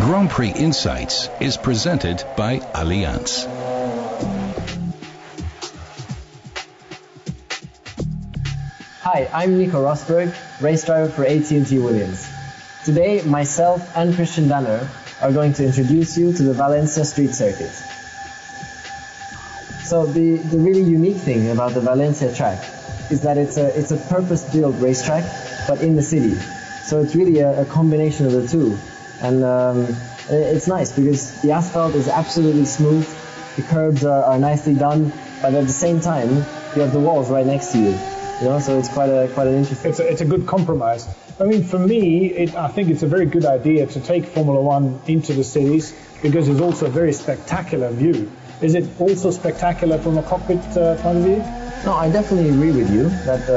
Grand Prix Insights is presented by Allianz. Hi, I'm Nico Rosberg, race driver for AT&T Williams. Today, myself and Christian Danner are going to introduce you to the Valencia street circuit. So the really unique thing about the Valencia track is that it's a purpose-built racetrack, but in the city. So it's really a combination of the two. And it's nice because the asphalt is absolutely smooth, the curbs are nicely done, but at the same time, you have the walls right next to you. You know, so it's quite an interesting. It's a good compromise. I mean, for me, I think it's a very good idea to take Formula One into the cities because it's also a very spectacular view. Is it also spectacular from a cockpit point of view? No, I definitely agree with you that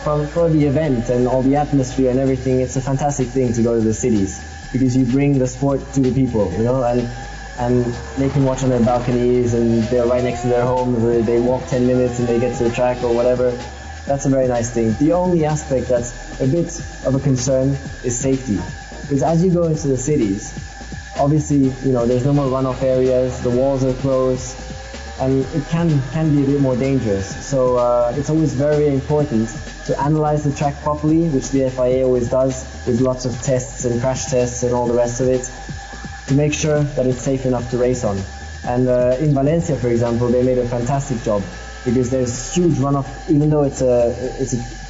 for the event and all the atmosphere and everything, it's a fantastic thing to go to the cities because you bring the sport to the people, you know, and they can watch on their balconies and they're right next to their homes, or they walk 10 minutes and they get to the track or whatever. That's a very nice thing. The only aspect that's a bit of a concern is safety. Because as you go into the cities, obviously, you know, there's no more runoff areas, the walls are closed, and it can be a bit more dangerous. So it's always very important to analyze the track properly, which the FIA always does, with lots of tests and crash tests and all the rest of it, to make sure that it's safe enough to race on. And in Valencia, for example, they made a fantastic job, because there's huge runoff, even though it's a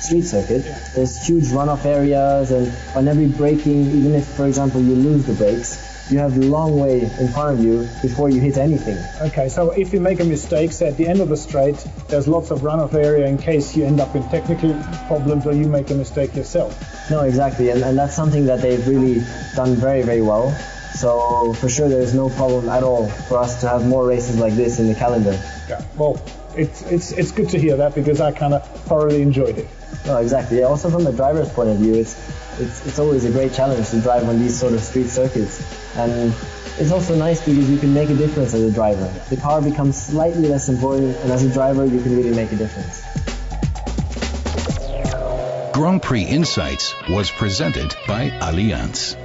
street circuit, there's huge runoff areas, and on every braking, even if, for example, you lose the brakes, you have a long way in front of you before you hit anything. Okay, so if you make a mistake, say at the end of the straight, there's lots of runoff area in case you end up in technical problems or you make a mistake yourself. No, exactly, and that's something that they've really done very, very well. So for sure there's no problem at all for us to have more races like this in the calendar. Yeah, well, it's good to hear that because I kind of thoroughly enjoyed it. No, exactly. Also from the driver's point of view, it's always a great challenge to drive on these sort of street circuits. And it's also nice because you can make a difference as a driver. The car becomes slightly less important, and as a driver you can really make a difference. Grand Prix Insights was presented by Allianz.